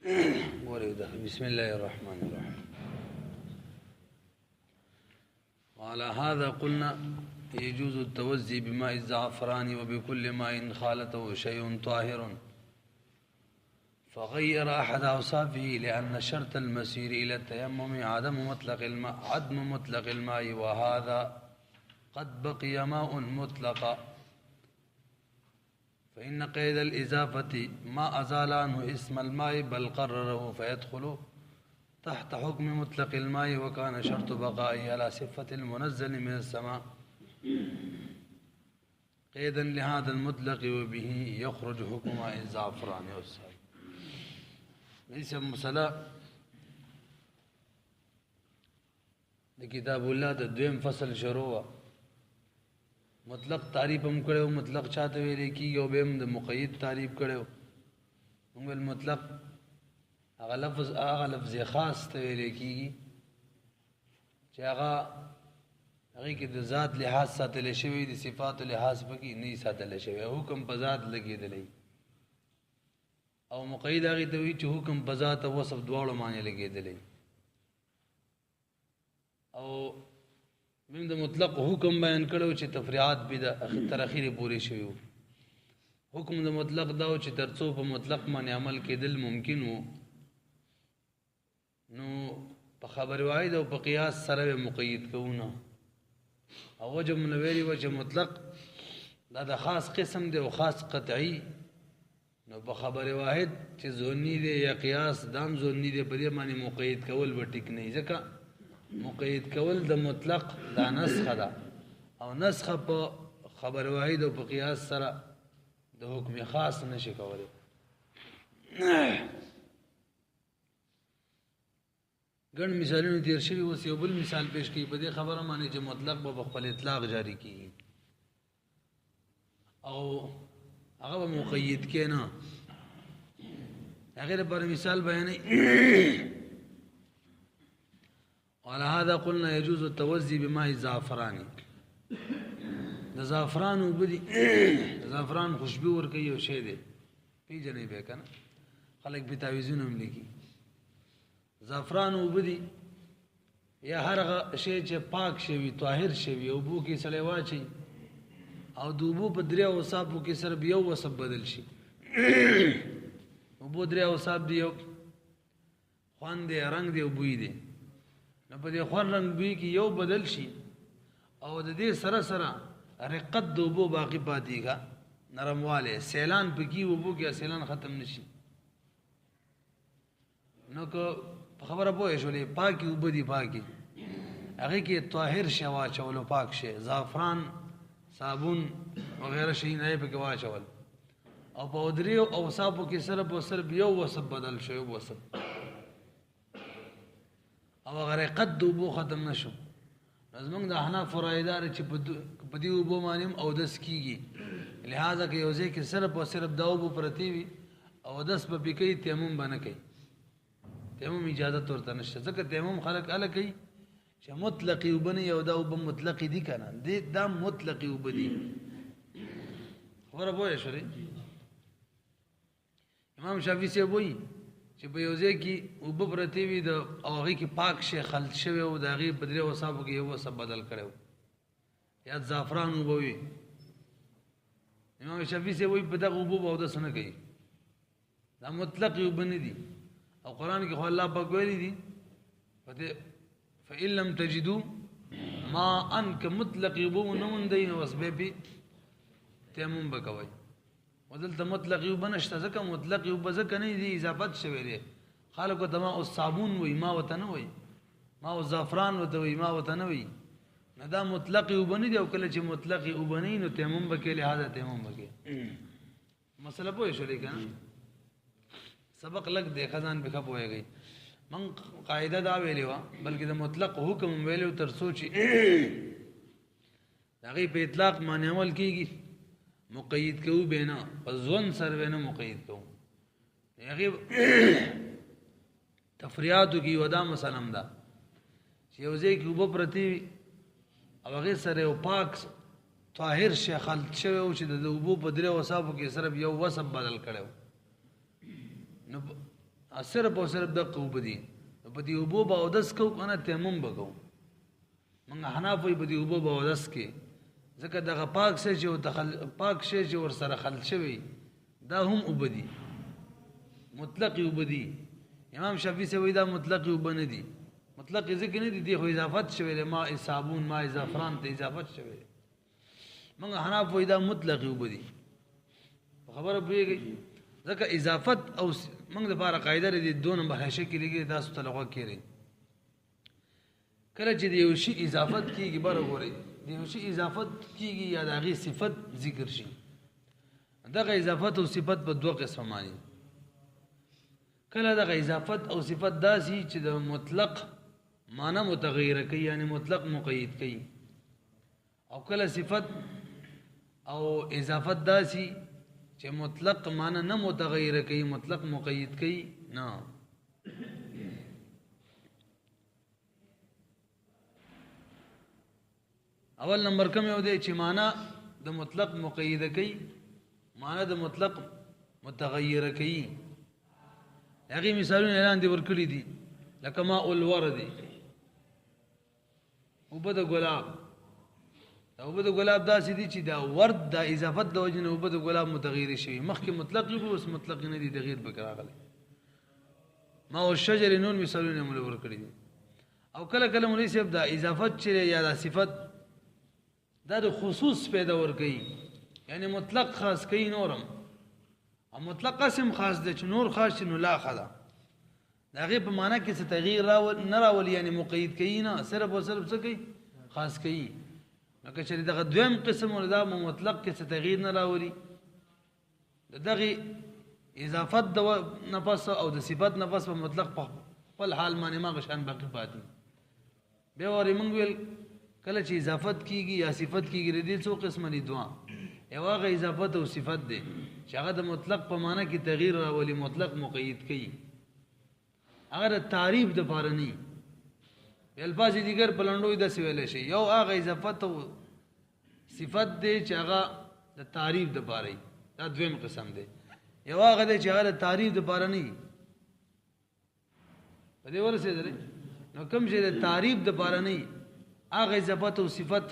بسم الله الرحمن الرحيم. وعلى هذا قلنا يجوز التوزي بماء الزعفران وبكل ماء خالطه شيء طاهر فغير أحد أوصافه، لأن شرط المسير إلى التيمم عدم مطلق الماء، وهذا قد بقي ماء مطلقا، فإن قيد الإضافة ما أزال عنه اسم الماء بل قرره، فيدخل تحت حكم مطلق الماء، وكان شرط بقائه على صفة المنزل من السماء قيدا لهذا المطلق، وبه يخرج حكم ماء الزعفران والسائل. ليس مسألة لكتاب الله د دویم فصل شروع مطلق تعریف هم کړو، مطلق چاته ویل کیږي، او به هم د مقید تعریف کړو. موږ المطلق هغه لفظ خاص ته ویل کیږي چې هغه کې د ذات لحاظ ساتل شوی، د صفات لحاظ پکې نه ساتل شوی، حکم په ذات لګیدلی. او مقید هغه ته وی چې حکم په ذات او وصف دواړو معنی لګیدلی. او من د مطلق حکم بیان کړو چې تفریعات به د تر اخیره پوری شوی. حکم د مطلق دا چې ترڅو په مطلق باندې عمل کېدل ممکن وو، نو په خبر واحد او په قیاس سره مقید کوونه. او وجه منوری وجه مطلق دا د خاص قسم دی او خاص قطعی، نو په خبر واحد چې ظنی دی یا قیاس دام ظنی دی، په دې باندې مقید کول به ټیک نه ځکه مقید کول د مطلق دا نسخه ده، او نسخه په خبر واحد او په قیاس سره د حکم خاص نشي کولی. ګڼ مثالونه تیر شوي، اوس یو بل مثال پیش کړي په دې خبره باندې چې مطلق به خپل اطلاق جاری کیږي او هغه به مقید کې نه. هغه پر مثال بیانې وعلى هذا قلنا يجوز التوزي بماء الزعفران. د زعفران وبدي زعفران خوشبو ورکوي یو شی دی، پیژنې به کنه خلک به تعویذونه هم لیکي. زعفران وبدي یا هر شی چې پاک شوی طاهر شوی او بو کې سړی واچي او دوبو په دریا او صابو کې سره یو وسب بدل شي او بو دریا او صاب دی خوان دی رنگ دی او بوی دی، نو په دې خوان رنگ بوی کې یو بدل شي او د دې سره سره رقت دوبو باقی پاتېږي، نرمواله سیلان پکې وبو کې سیلان ختم نشي. نو که خبره پوه شولې پاکي وبدي پاکي هغه کې طاهر شی واچولو، پاک شی زعفران صابون وغیرہ شی نه پکې واچول او په دریو او صابو کې سره په سر یو وسب بدل شو، یو وسب او غره قد وبو ختم نشو. زمونږ د احناف فرایدار چې په دې وبو باندې او دس کیږي، لہذا کې یو ځای کې صرف او صرف دا وبو پرتی وي او دس په بکی تیمم باندې کوي. تیمم اجازه ورته نشته ځکه تیمم خلک اله کوي چې مطلقي وبني او دا وب مطلقي دي کنه، دې دا مطلقي وبدي. خبره پوه شئ. امام شافعي سے وایي چې په یو ځای کې وب پرتی وي د او هغه کې پاک شي خلط شوی او د هغه په درې وسابو کې یو وسب بدل کړو یا زعفران وبوي. امام شافعي سے وایي په دغه وب او د سن کوي دا مطلق وبني دي، او قرآن کې خو الله پاک ویلي دي فإن لم تجدوا ما انک مطلق وبو نون دین وسبه به تیمم بکوي. ودلته مطلق یو بنشته ځکه مطلق یو بځکه نه دی اضافت شوی دی. خلکو دما او صابون وای ما وته نه وای، ما او زعفران وته وای ما وته نه وای، نه دا مطلق یو بنی دی. او کله چې مطلق یو بنی نو تیمم بکې لہذا تیمم بکې. مسله پوه شولې کنه، سبق لګ دی خزان به خپويږي. من قاعده دا ویلې وا بلکې د مطلق حکم ویلو تر سوچي دغه په اطلاق باندې عمل کیږي، مقید کوو بینا ځون سر وینه مقید کوو. هغه تفریعاتو کې ودا مسلم دا چې یو ځای کې وب پرتی او هغه سره او پاک طاهر شي خلط شوی او چې د وبو په درې وسابو کې سره یو وسب بدل کړو، نو صرف او صرف د قوبدي په دې وبو به اودس کو کنه تیمم وکاو موږ حناف وي په دې وبو به اودس کې ځکه دغه پاک شي چې پاک شي چې ور سره خلط شوی دا هم وبدي مطلق وبدي امام شافعي سے وای دا مطلق وبنه دي مطلق ذکر نه دي خو اضافت شوی له ما صابون ما زعفران ته اضافت شوی موږ حناف وای دا مطلق وبدي خبره پیږي ځکه اضافت او موږ لپاره قاعده لري 2 نمبر هشه کې لګي تاسو ته لغوه کړي کله چې یو شی اضافت کیږي بره غوري یو شی اضافت کیږي یا دغه صفت ذکر شي دغه اضافت او صفت په دوه قسم معنی کله دغه اضافت او صفت داسي چې د مطلق معنی متغیر کوي یعنی مطلق مقید کوي او کله صفت او اضافت داسي چې مطلق معنی نه متغیر کوي مطلق مقید کوي نه اول نمبر کوم یو دی چې معنی د مطلق مقید کوي معنی د مطلق متغیر کوي هغه مثالونه اعلان دي ورکړي دي لکه ماء الورد وبد ګلاب وبد ګلاب داسې دي چې دا ورد د اضافت د وجه نه وبد ګلاب متغیر شي مخکې مطلق یو اوس مطلق نه دي تغیر بکراغله ماء الشجر نون مثالونه مول ورکړي دي او کله کله مولوی صاحب دا اضافت چې یا د صفت دا د خصوص پیدا ور کوي یعنی مطلق خاص کوي نورم او مطلق قسم خاص د نور خاص نو لا خلا دا غي په معنا کې څه تغییر نه راول یعنی مقید کوي نه صرف او صرف څه کوي خاص کوي لکه چې دغه دویم قسم ولدا مطلق کې څه تغییر نه راولي دغه اضافت د نفس او د صفت نفس په مطلق په خپل حال باندې ما غشان باقی پاتې به ورې مونږ ویل کله چې اضافت کیږي یا صفت کیږي د څو قسمه دي دوه یو هغه اضافت او صفت دي چې هغه د مطلق په معنی کې تغییر راولي مطلق مقید کوي اگر تعریف د پاره نه الفاظ دیگر پلندوی د سویل شي یو هغه اضافت او صفت دي چې هغه د تعریف د پاره دا دویم قسم دي یو هغه چې هغه د تعریف د پاره نه په دې ورسې درې نو کوم چې د تعریف د پاره نه هغه اضافت او صفت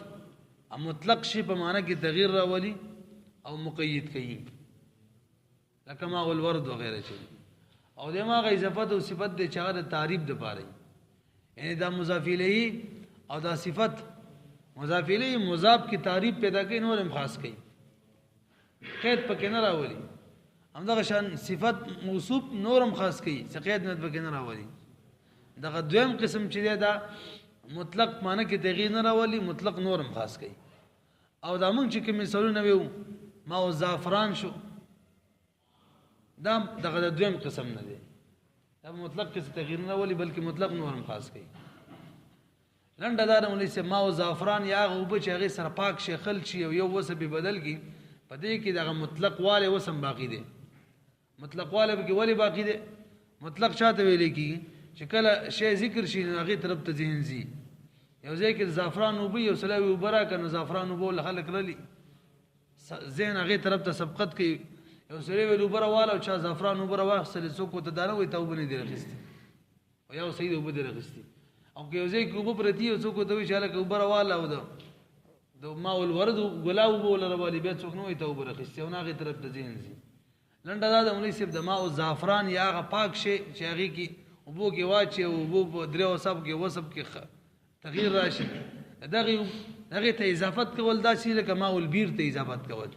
مطلق شي په معنی کې تغییر راولي او مقید کوي لکه ما الورد وغيرها شي او دغه هغه اضافت او صفت د چا د تعریف د پاره یعنی دا مضاف الیه او دا صفت مضاف الیه مضاف کی تعریف پیدا کوي نورم خاص کوي قید پکې نه راولي همدغه شان صفت موصوف نورم خاص کوي څه قید نه پکې نه راولي دغه دویم قسم چې دا مطلق معنی کې تغییر نه راولي مطلق نورم خاص کوي او دا مونږ چې کوم مثالونه ویو ما او زعفران شو دا دغه دویم قسم نه دی دا مطلق کې تغییر نه راولي بلکې مطلق نورم خاص کوي لنډه دا نه ولې ما او زعفران یا غوبه چې هغه سره پاک شي خل شي یو وسه به بدل کی پدې کې دغه مطلق والے وسم باقی دی مطلق والے به کې ولی باقی دی مطلق چاته ویل کی چې کله شی ذکر شي هغه طرف ته ذهن زی یو ځای کې زعفران وبي یو سلاوي وبرا کنه زعفران وبول خلک للی ذهن هغه طرف ته سبقت کوي یو سړی ویل وبرا والا او چا زعفران وبرا واخصل څوک ته دانه وي توبه نه دی رخصتي او یو سید وبد رخصتي او که یو ځای کې وب پرتی او څوک ته وی چې هلک وبرا والا او د ما الورد غلاو بول روالي به څوک نه وي توبه رخصتي او هغه طرف ته ذهن زی لنډه دا د مولوی صاحب د ما او زعفران یا هغه پاک شي چې هغه کې وبو کې واچي او وبو درو سب کې وسب کې تغییر راشي دغه ته اضافت کول دا شي لکه ماء البیر ته اضافت کول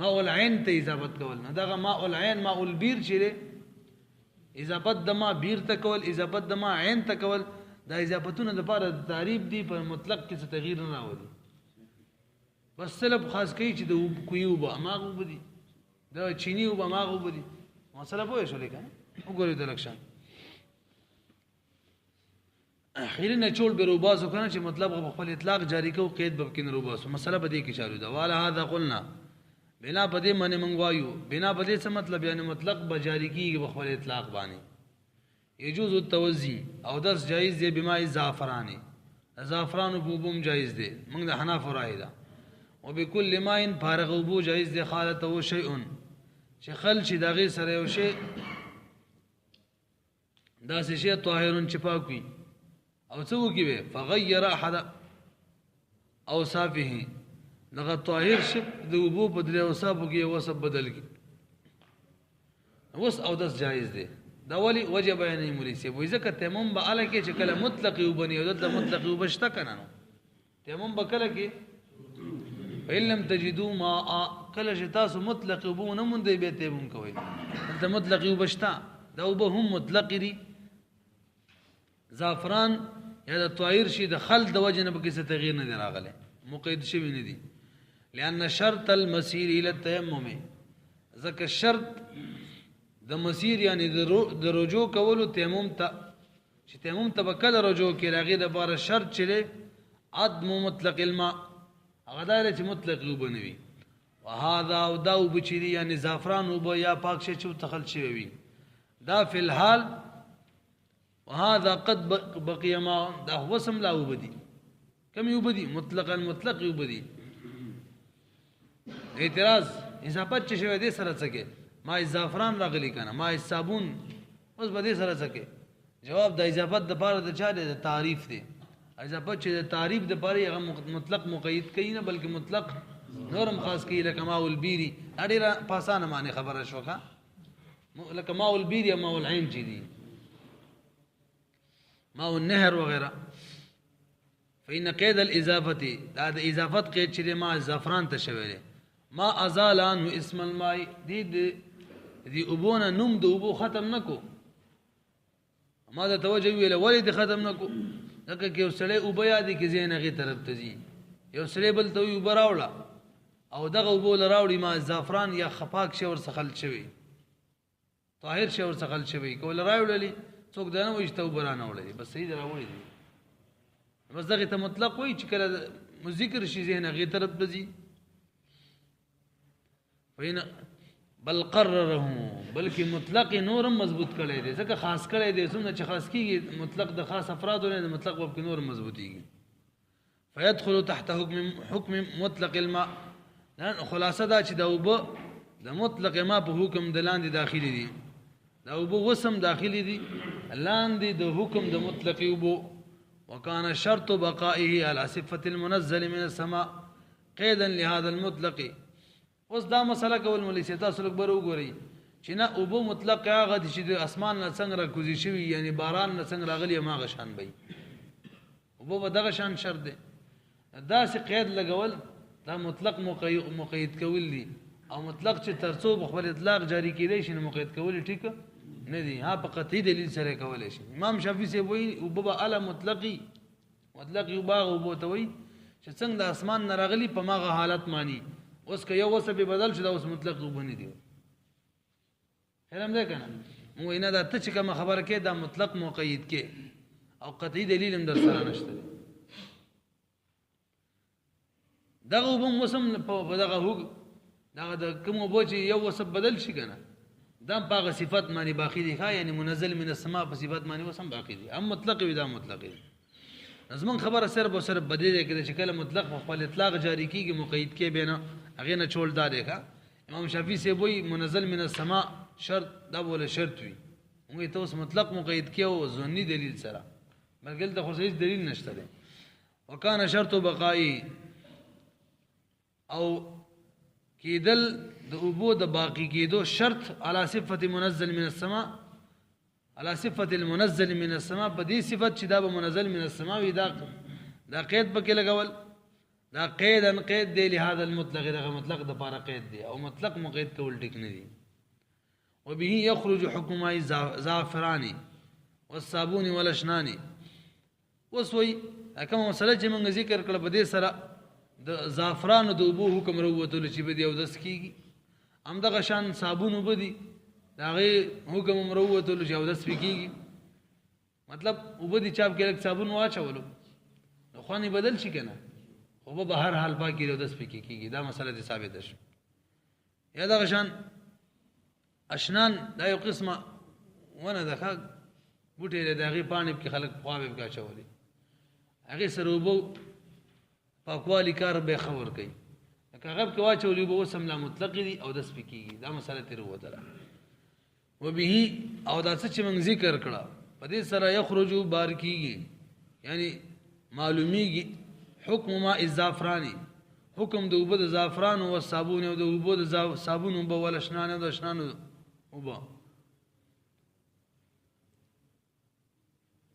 ماء العين ته اضافت کول نه دغه ماء العين ماء البیر چې اضافت د ما بیر ته کول اضافت د ما عین ته کول دا اضافتونه د لپاره تعریف دي په مطلق کې څه تغییر نه راوړي بس سلب خاص کوي چې د کویو به ماغو بدی د چینیو به ماغو بدی مسله پوه شو لیکه وګورئ د لکشن اخیری نه چول به روباسو کنه چې مطلب په خپل اطلاق جاری کو قید به کین روباسو مسله به دې کې چالو ده والا هذا قلنا بنا پدې منه منغوایو بنا پدې څه مطلب یعنی مطلق به جاری کیږي په خپل اطلاق باندې یجوز التوزی او درس جایز دی بما زعفرانی زعفران بوبم جایز دی موږ د حناف رائے ده وبكل ماء فارغ وبو جایز دی خالته شیء چې خل شي دغه سره یو شی دا شی طاهرون چې پاک وي او څه وکي به فغیر احد اوصافه دغه طاهر شي د وبو په درې اوصافو کې وصف بدل کی وس او داس جایز دی دا ولی وجه بیانې مولوی سی وای ځکه تیمم به اله کې چې کله مطلق وبني او د مطلق وبشته کنه نو تیمم به کله کې علم تجدوا ما کله چې تاسو مطلق وبونه مونږ دی به تیمم کوي د مطلق وبشته دا وب هم مطلق دي زعفران یا د طاهر شي د خل د وجه نه به کې تغییر نه دی راغلی مقید شوی نه دي لأن شرط المسير الى التيمم ځکه شرط د مسیر یعنی د رجوع کولو تیمم ته چې تیمم ته به کله رجوع کې راغی د بار شرط چره عدم مطلق الماء هغه دا چې مطلق وبنوي وهذا او دا وبچری یعنی زعفران وب یا پاک شي چې تخل شي وي دا فی الحال وهذا قد بقي ما دا هو سم لا وبدي كم يوبدي مطلقا مطلق يوبدي اعتراض اضافت چې شوی دی سره څه کې ما زعفران راغلی کنه ما صابون اوس به دې سره څه کې جواب د اضافت د پاره د چا د تعریف دی اضافت چې د تعریف د پاره هغه مطلق مقید کوي نه بلکې مطلق نورم خاص کوي لکه ماء البيري اړه پاسانه معنی خبره شوخه لکه ماء البيري یا ماء العين چې دي ماء النهر وغيرها فإن قيد الإضافة هذا إضافة قيد شري مع الزعفران تشويله ما أزال عنه اسم الماء دي أبونا نم دو أبو ختم نكو ماذا توجه إلى ولد ختم نكو لکه کې وسړی اوبه یادې کې ځای نه هغې طرف ته ځي یو سړی بل ته وي اوبه راوړه او دغه اوبه له راوړي ما زعفران یا خپاک شی ورڅخه خلط شوی طاهر شی ورڅخه خلط شوی که له راوړلې څوک دا نه وایي چې ته اوبه رانه وړلې بس صحیح دی راوړي دي بس دغې ته مطلق وایي چې کله ذکر شي ځای نه هغې طرف ته ځي بل قرره بلکې مطلق نورم مضبوط کړی دی ځکه خاص کړی دی څومره چې خاص کیږي مطلق د خاص افرادو نه د مطلق په نور مضبوطیږي فيدخل تحت حكم مطلق الماء لان خلاصه دا چې د اوبه د مطلق ما په حکم د لاندې داخلي دي د اوبه وسم داخلي دي لاندې د حکم د مطلق اوبه وكان شرط بقائه على صفه المنزل من السماء قيدا لهذا المطلق اوس دا مسله کول مولوی سی تاسو لږ بر وګورئ چې نه اوبه مطلق هغه دي چې د اسمان نه څنګه راکوزي شوي یعنی باران نه څنګه راغلی هماغه شان به اوبه به دغه شان شرط دی داسې قید لګول دا مطلق مقید کول دي او مطلق چې تر څو خپل اطلاق جاری کیدی شي نو مقید کول ټیک نه دي ها په قطعي دلیل سره کولای شي امام شافعي سی وایي اوبه به اعلی مطلقي یو باغ اوبه ته وایي چې څنګه د اسمان نه راغلی په ماغه حالت مانی اوس که یو وسه به بدل شو دا اوس مطلق وبني دی حرام ده کنه مو نه دا ته چې کوم خبره کې دا مطلق مقید کې او قطعي دلیل هم در سره نشته دغه وبم موسم په دغه هو دغه د کوم وبو چې یو وسه بدل شي کنه دا په صفات معنی باقی دي ښا یعنی منزل من السماء په صفات معنی وسم باقی دي هم مطلق وي دا مطلق دي زمون خبره صرف او صرف بدلی کې چې کله مطلق په خپل اطلاق جاری کیږي مقید کې بینه هغه نه چول دا دی ښا امام شافعي سی وایي منزل من السماء شرط دا بوله شرط وي موږ ته اوس مطلق مقید کې او ظنی دلیل سره بلکې د خصوصي دلیل نشته دی وکانه شرط بقائي او کېدل د اوبو د باقی کېدو شرط علی صفه منزل من السماء على صفه المنزل من السماء په دې صفت چې دا به منزل من السماء وي دا قید پکې لګول دا قید دی لهذا المطلق دا مطلق د پاره قید دی او مطلق مقید کول ټیک نه دی وبه يخرج حكم زعفراني والصابون والاشنان وسوي کوم مسله چې موږ ذکر کړل په دې سره د زعفران د اوبو حکم وروته چې به دی او دس کیږي هم دغه شان صابون وبدي داغه حکم مروته چې او دس کیږي مطلب وبدي چاپ کې لک صابون واچولو نو خواني بدل شي کنه او به هر حال پاکي او دس کیږي دا مسله ثابت ده یا دغه شان اشنان دا یو قسمه ونه دغه بوټي له دغه پانی کې خلک خوابې کا چولې هغه سره وبو پاکوالی کار به خبر کوي هغه کې واچولې وبو سم لا مطلق دي او دس کیږي دا مسله تیر وته وبه او دا څه چې موږ ذکر کړه په دې سره یخرجو بار کیږي یعنی معلومیږي حکم ماء الزعفران حکم د اوبه د زعفران او صابون او د اوبه د صابون او بول اشنان او د اشنان اوبه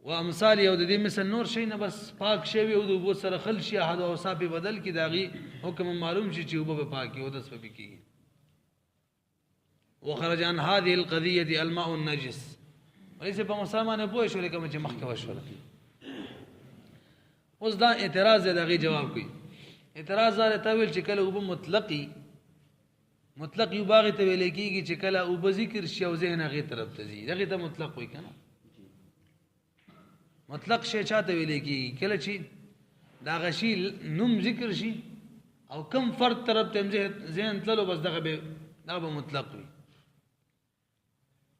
وامثال یو د دې مثل نور شي نه بس پاک شي او د اوبه سره خل شي احد او صاحب بدل کی داغي حکم معلوم شي چې اوبه پاکي او د سبب کیږي وخرج عن هذه القضيه الماء النجس وليس په مسلمانه پوه شو لکه چې مخکې وشول اوس دا اعتراض دغه جواب کوي اعتراض زاره تویل چې کله اوبه مطلق یو باغ ته ویل کیږي چې کله اوبه ذکر شي او ذهن هغه طرف ته ځي دغه ته مطلق وای کنه مطلق شی چاته ویل کیږي کله چې دا غشي نوم ذکر شي او کم فرد طرف ته ذهن تللو بس دغه به مطلق وي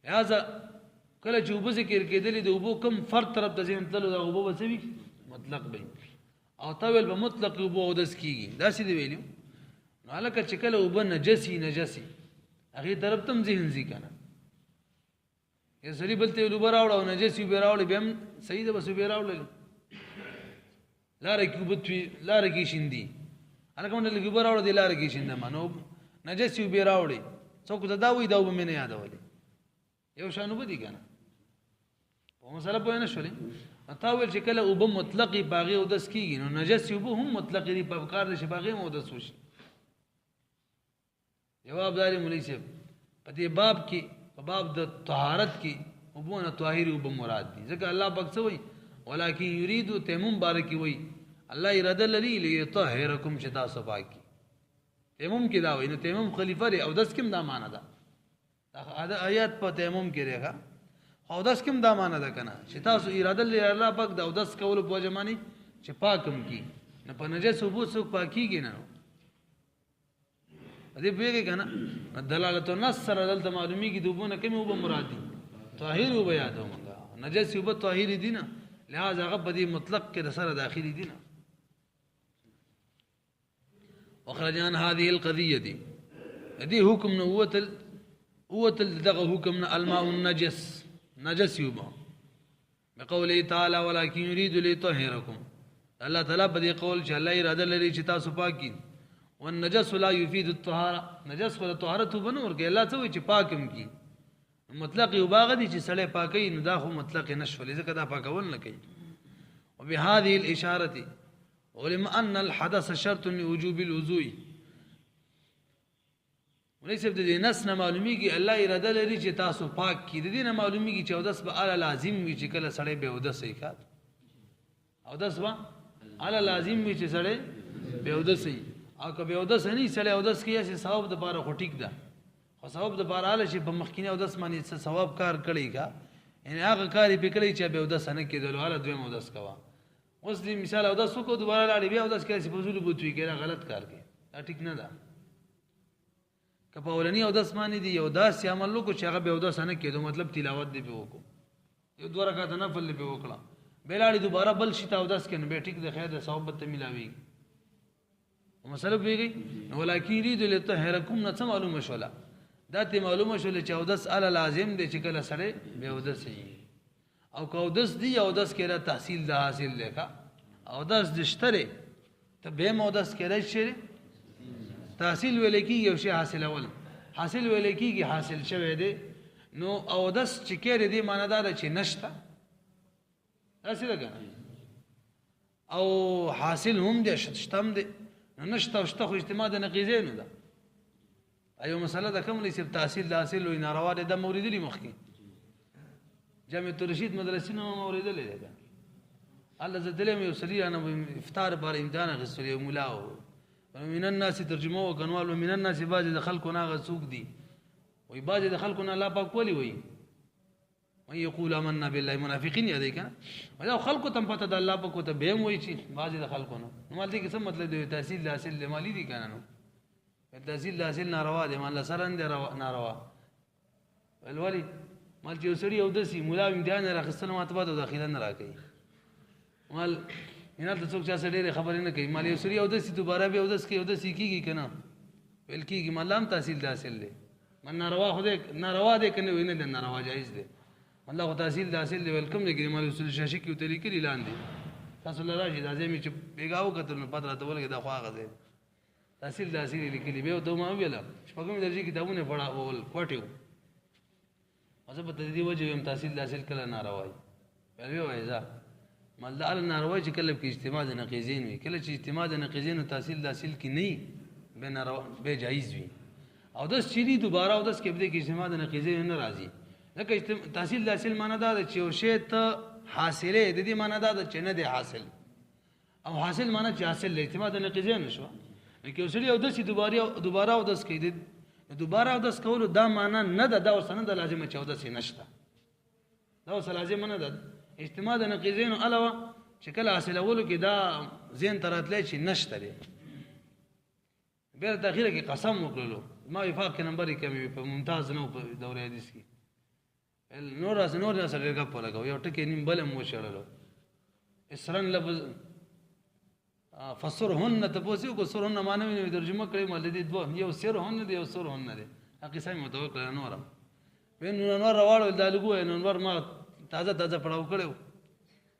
لہذا کله چې اوبه ذکر کېدلې د اوبو کم فرد طرف ته ذهن تللو دا اوبه به څه مطلق وي او طویل به مطلق اوبه او دس کیږي دا څه دی ویلو نو هلکه چې کله اوبه نجسي هغه طرف ته ذهن ځي کنه یا سړي بلته اوبه راوړ او نجسي اوبه راوړ بیا صحیح ده بس اوبه راوړل لاره کې اوبه لاره کې شیندي هلکه مونږ له اوبه راوړ دی لاره کې شینده مانو نجسي اوبه راوړي څوک دا وی دا اوبه مې نه یادولې یو شانو بدی کنه په مسله پوه نه شولې تا ویل چې کله اوبه مطلقي باغي او دس کیږي نو نجس اوبه هم مطلقي دی په کار دي چې باغي مو دس وشي جواب داري مولوی صاحب په دې باب کې په باب د طهارت کې اوبه نه طاهر اوبه مراد دي ځکه الله پاک څه وایي ولکن یرید تیمم بارکی وایي الله اراده لري ليطهرکم شتا صفاکی تیمم کې دا وایي نو تیمم خلیفہ دی او دس کوم دا معنا ده دا آیات په تیمم کې راغله او داس کوم دا معنا ده کنه چې تاسو اراده لري الله پاک دا داس کول په جمانی چې پاکم کی نه په نجس وبو څوک پاکیږي نه دې پیږي کنه دلالت النص سره دلته معلومیږي دوبونه کوم وب مراد دي طاهر وب یادو مونږه نجس وب طاهر دي نه لہذا غبدي مطلق کې سره داخلي دي نه وخرجان هذه القضيه دي حکم نوتل دغه حکم الماء النجس نجس يوبا بقوله تعالى ولكن يريد ليطهركم الله تعالى بدي قول چې الله اراده لري چې تاسو پاکي والنجس لا يفيد الطهاره نجس ولا طهارت بنور کې الله څه وي چې پاکم کی مطلق یو باغ دي چې سړی پاکي نو دا خو مطلق نشول ځکه دا پاکول نه کوي وبهذه الاشاره علم ان الحدث شرط لوجوب الوضوء وليس د دې نس نه معلومیږي الله اراده لري چې تاسو پاک کی د دې نه معلومیږي چې اودس به اعلی لازم وي چې کله سړی به اودس یې کړ اودس به اعلی لازم وي چې سړی به اودس یې او که به اودس نه سړی اودس کیه چې ثواب د بار خو ټیک ده خو ثواب د بار اعلی شي په مخکینه اودس باندې څه ثواب کار کړی کا یعنی هغه کاری پکړی چې به اودس نه کېدل اعلی دویم اودس کوا اوس دې مثال اودس وکړو دوباره لاړې بیا اودس کوي چې په زول بوتوي کړه غلط کار کوي دا ټیک نه ده کپا ولنی او داس معنی دی یو داس عمل لو کو چې هغه به او داس نه کېدو مطلب تلاوت دی به وکړو یو دوه رکعات نفل به وکړه بیلاړي دوباره بل شتا او داس کنه به ټیک د خیر د ثواب ته ملاوي مسله پیږي ولکن یرید لطهرکم نه معلومه شولا دا ته معلومه شول چې او داس ال لازم دی چې کله سره به او داس او کو داس دی او داس کړه تحصیل د حاصل لیکا او داس دشتره ته به مو داس کړه شي تحصیل ویل کی یو شی حاصل اول حاصل ویل کیږي حاصل شوه دی نو او داس چې کېره دی معنی دا چې نشتا اسی لګا او حاصل هم دي شتم دي نشتا او شته خو اجتماع د نقیزه نه ده ایو مسله ده کوم لسی تحصیل د حاصل وي ناروا ده مورید لري مخکي جامع رشید مدرسې نو مورید لري ده الله زدلم یو سړي انا افطار بار امتحان غسل یو مولا ومن الناس ترجمه وکنوال ومن الناس باج د خلقنا غسوق دي وي باج د خلقنا لا پاک ولي وي وي يقول آمنا بالله منافقين يدي کنه دا خلق تم پته د الله پاک ته بهم وي چې باج د خلقنا نو مال دي څه مطلب دی تحصیل حاصل مالی دي کنه نو تحصیل حاصل ناروا دي مال سره نه ناروا الولي مال چې وسړي او دسي مولا امتحان راخصنه ماته د داخله نه راکې مال ینه ته څوک چې سړي خبرې نه کوي مال یو سړي او دسي دوباره به او دس کې او دسي کیږي کنه ول کیږي مالام تحصیل حاصل دي من ناروا خو دې ناروا دې کنه وینه دې ناروا جایز دي الله تحصیل د حاصل دی ولکم لګي مال رسول شاشي کې تل کې اعلان دي تاسو لراجي د ازمي چې بیگاو کتل نو پاتره ته ولګي دا خو هغه دی تحصیل د حاصل لیکلي به دوه ما ویل شپږم درجه کتابونه پڑھاول کوټیو مزه په دې وجه هم تحصیل د حاصل کله ناروای بل وی وایزا مال ناروای چې کله کې اجتماع د نقیزین وي کله چې اجتماع د نقیزین او تحصیل د حاصل کې نه به ناروا به جایز وي او داس چيري دوباره او داس کې به کې اجتماع د نقیزین نه راځي لکه تحصیل د حاصل معنی دا چې یو شی ته حاصله د دې معنی دا چې نه دی حاصل او حاصل معنی چې حاصل له اجتماع د نقیزین نشو لکه یو سړي او داس دوباره او داس کې دوباره او داس کول دا معنی نه ده دا وسنه د لازمه چې او داس نشته دا وس لازم نه ده اجتماع د نقیزین علاوه چې کله حاصل اولو کې دا زین تراتلی چې نشته دی بیر تاخیره کې قسم وکړلو ما وفاق کې نمبر یې کمی په ممتاز نه په دوره حدیث کې نور سره غپ لګاو یو ټکی نیم بل مو شړلو اسرن لفظ فسرهن تبوسي کو سرهن معنی نه ترجمه کړی مل دي دوه یو سرهن دی یو سرهن دی حقیقت متوکل نور وین نور راوړل د لګو نور ما تازه پړاو کړو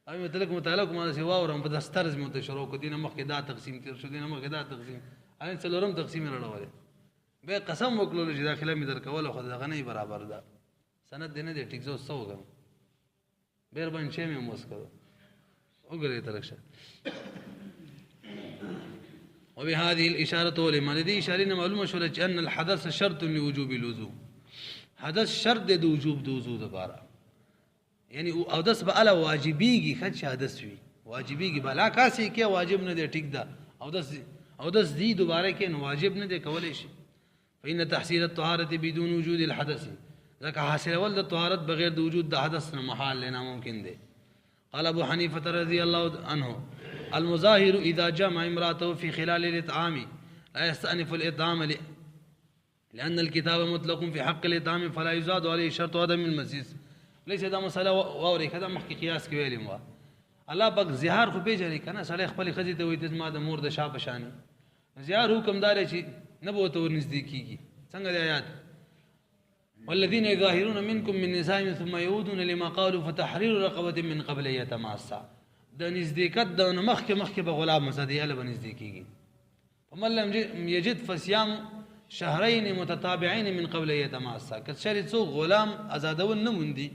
او متلک متعلق ما سی واورم په دسترز مت شروع کو دینه مخکې دا تقسیم تیر شو دینه مخکې دا تقسیم ان څلورم تقسیم راړول به قسم وکړو چې داخله می درکول خو دغه نه برابر ده سند دینه دې ټیک زو سوګم بیر باندې چې مې موس کړو وګورئ ترخه وبهذه الاشاره لمن دي اشاره معلومه شول چې ان الحدث شرط لوجوب الوضوء حدث شرط د وجوب د وضو لپاره یعنی او داس به الا واجبيږي خد حدث وي واجبيږي بلا کاسي کې واجب نه دی ټیک ده او داس دی دوباره کې واجب نه دی کولای شي فإن تحصيل الطهارة بدون وجود الحدث ذکر حاصل ول د طهارت بغیر د وجود د حدث نه محال لینا ممکن دی قال ابو حنيفه رضي الله عنه المظاهر اذا جمع امراته في خلال الاطعام لا يستأنف الاطعام لأن الكتاب مطلق في حق الاطعام فلا يزاد عليه شرط عدم المسيس ليس دا مساله ووري کدا مخ کی قیاس کې ویلم وا الله پاک زهار خو پیژني کنه سړی خپل خزي ته وې د ما د مور د شا پشاني زهار حکم دار شي نبوت ور نزدیکیږي څنګه د آیات والذين يظاهرون منكم من نسائهم ثم يعودون لما قالوا فتحرير رقبه من قبل يتماسا د نزدېکت د مخکې به غلام مسدي ال بنزدېکیږي فمن لم يجد فصيام شهرين متتابعين من قبل يتماسا کچری څو غلام آزادون نه موندي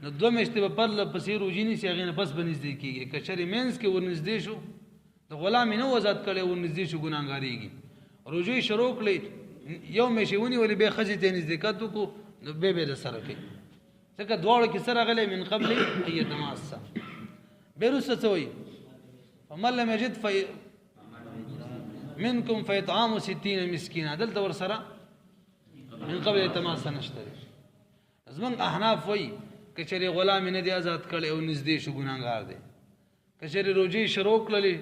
نو دوه میاشتې په پرله پسې روجینی سی غینه پس بنزدېکیږي کچری مینس کې ورنزدې شو د غلام نه وزاد کړي ورنزدې شو ګناګاریږي روجي شروع کړي یو میشونی ولې به خځې ته نزدېکت کو نو به سره کوي ځکه دواړو کې سره غلې من قبل يتماسا بیرسته څوي فمن لم يجد منكم فيطعام 60 مسكينا دلته ور سره من قبل يتماسا نشتري زمن احناف وي کچری غلام نه دی آزاد کړي او نږدې شو ګناګار دی کچری روجي شروع کړلې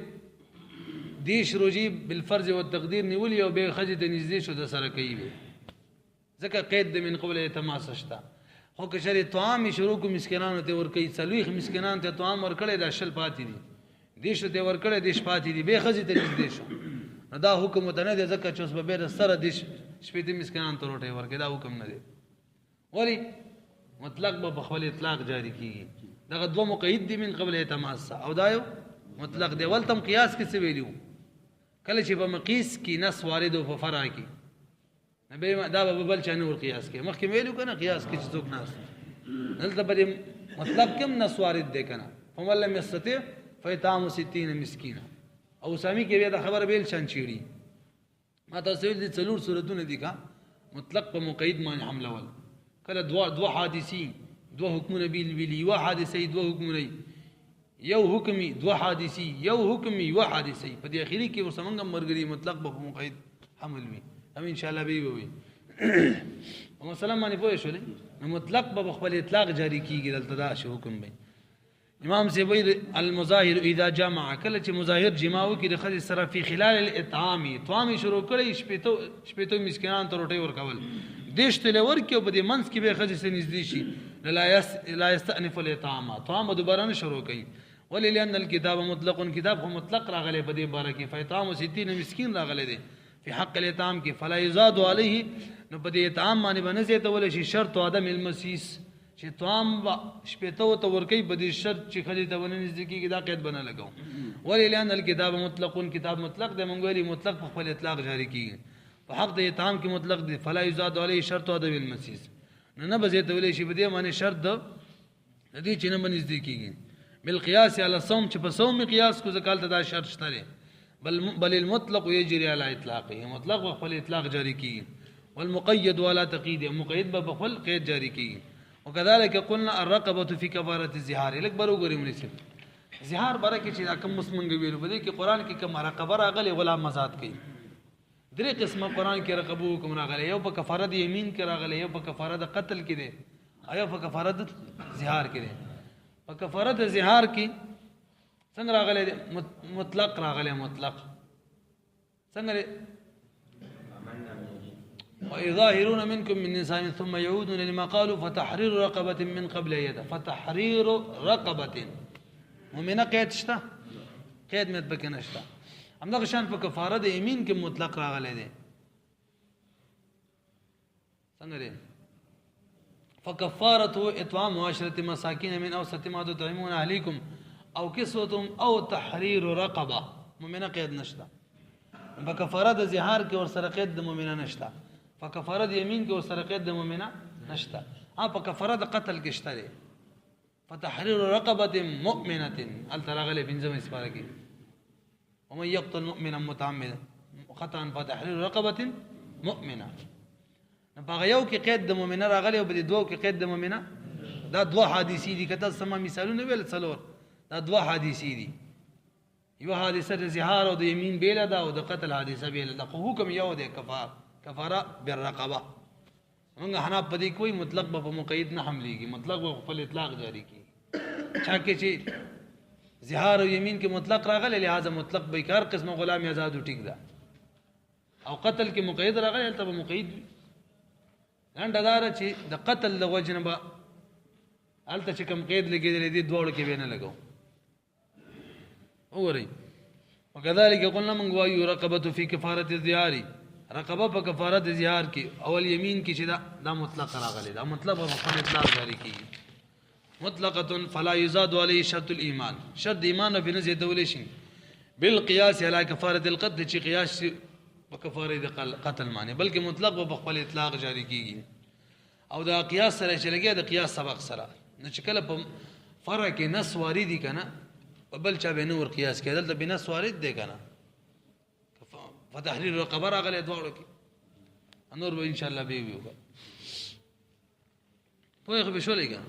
دیش روجي بالفرض والتقدير نیولې او به خځې ته نږدې شو د سره کوي ځکه قید د من قبل يتماسا شتا خو کچری طعام شروع کو مسکینانو ته ور کوي څلويخ مسکینان ته طعام ور کړي د شل پاتې دي دیش ته ور کړي دیش پاتې دي به خځې ته نږدې شو دا حکم ته نه دی ځکه چې اوس به بیر سره دیش شپې مسکینان ته روټي ور کوي دا حکم نه دی ولی مطلق به بخول اطلاق جاری کیږي دغه دوه مقید دي من قبل يتماسا او دا یو مطلق دی ولتم قیاس کې څه ویلو کله چې په مقیس کې نص وارد او په فرع کې نبی دا به بل چانه ور قیاس کې مخکې ویلو کنه قیاس کې چې څوک ناس دلته په مطلب کوم نص وارد دی کنه فمن لم يستطع فيطعم 60 مسكينا او سامي کې بیا د خبر بیل شان چیړي ما تاسو دې څلور صورتونه دي کا مطلق په مقید باندې حمله ول کله دوا حادثي دوا حکمونه بیل یو حادثه دوا حکمونه یو حکمي دوا حادثي یو حکمي یو حادثه په دې اخیری کې ورسمنګ مرګري مطلق په مقید حمل وي هم ان شاء الله به وي مثلا باندې پوه شو مطلق په خپل اطلاق جاری کیږي دلته دا شو حکم به امام سی وی المظاهر اذا جمع کله چې مظاهر جماو کې د خځې سره په خلال الاطعام طعام شروع کړي شپېتو مسکینان ته روټي ورکول دیش ته لور کې په دې منځ کې به خځې سره نږدې شي لا يستأنف الاطعام طعام دوباره نه شروع کوي وللان الكتاب مطلق کتاب خو مطلق راغلی په دې باره کې فیطعام 60 مسکین راغلی دی په حق الاطعام کې فلا يزاد عليه نو په دې اطعام باندې باندې ته ول شي شرط عدم المسيس چې توام شپېته ته ورکوي په دې شرط چې ښځې ته ونه نږدې کېږي دا قید به نه لګوو ولې لأن الکتاب مطلقون کتاب مطلق دی موږ ویلي مطلق په خپل اطلاق جاري کېږي په حق د اطعام کې مطلق دی فلا یزاد علیه شرط عدم المسیس نه به زیاته ویلی شي په دې باندې شرط د دې چې نه به نږدې کېږي بالقیاس علی الصوم چې په صوم قیاس کو ځکه هلته دا شرط شته دی بل المطلق یجري على اطلاقه مطلق په خپل اطلاق جاري کېږي والمقيد ولا تقييد مقيد به بخل قید جاری کیږي وكذلك قلنا الرقبه في كفاره الزهار لك برو ګورې منسب زهار بره کې چې کوم مسمنګ ویلو بده کې قران کې کوم رقبه راغلي غلام مزاد کوي درې قسمه قران کې رقبو کوم راغلي یو په کفاره د یمین کې راغلي یو په کفاره د قتل کې دی ایو په کفاره د زهار کې دی په کفاره د زهار کې څنګه راغلي مطلق راغلي مطلق څنګه ويظاهرون منكم من نساء ثم يعودون لما قالوا فتحرير رقبة من قبل يده فتحرير رقبة مؤمنة قید شته قید مت پکې نشته همدغه شان په کفاره د یمین کې مطلق راغلی دی څنګه دی فكفارته اطعام 10 مساكين من اوسط ما تطعمون اهليكم او كسوتهم او تحرير رقبه مؤمنه قید نشته په کفاره د زهار کې ور سره قید د مؤمنه نشته فکفاره د یمین کې ور سره قید د مؤمنه نشته په کفاره د قتل کې شته دی فتحرير رقبه مؤمنه الترغل بنزم اسپاره کې ومن يقتل مؤمنا متعمدا خطا فتحرير رقبه مؤمنه په یو کې قید د مؤمنه راغلی او په دوه کې قید د مؤمنه دا دوه حدیث دي کته سم مثالونه ویل څلور دا دوه حدیث دي یو حادثه د زهار او د یمین بیل ده او د قتل حادثه بیل ده خو حکم یو دی کفاره بالرقبه موږ حناف پدې کوئی مطلق به مقید نه حملېږي مطلق به خپل اطلاق جاری کی چا کې چې زهار او یمین کې مطلق راغلی لہذا مطلق به کار قسم غلام آزاد ټیک ده او قتل کې مقید راغلی تل به مقید لنډه دار چې د قتل د وجنبه الته چې کوم قید لګیدل دي دوړو کې به نه لګو اوري وكذلك قلنا من وايو رقبه في كفاره الزهار رقبه په کفاره د زهار کې اول یمین کې چې دا مطلق راغلی دا مطلب په خپل اطلاق جاری کیږي مطلقه فلا يزاد عليه شرط الايمان شرط ایمان به نه زیاتول شي بالقياس على كفاره القتل چې قياس په کفاره د قتل معنی بلکې مطلق په خپل اطلاق جاری کیږي او دا قياس سره چې لګي د قياس سبق سره نو چې کله په فرع کې نص وارد دي کنه بل چا به نور قياس کېدل ته بنا وارد دی کنه فتحرير رقبه راغلی دوړو کې نور به ان شاء الله به وي په خو به شولې کنه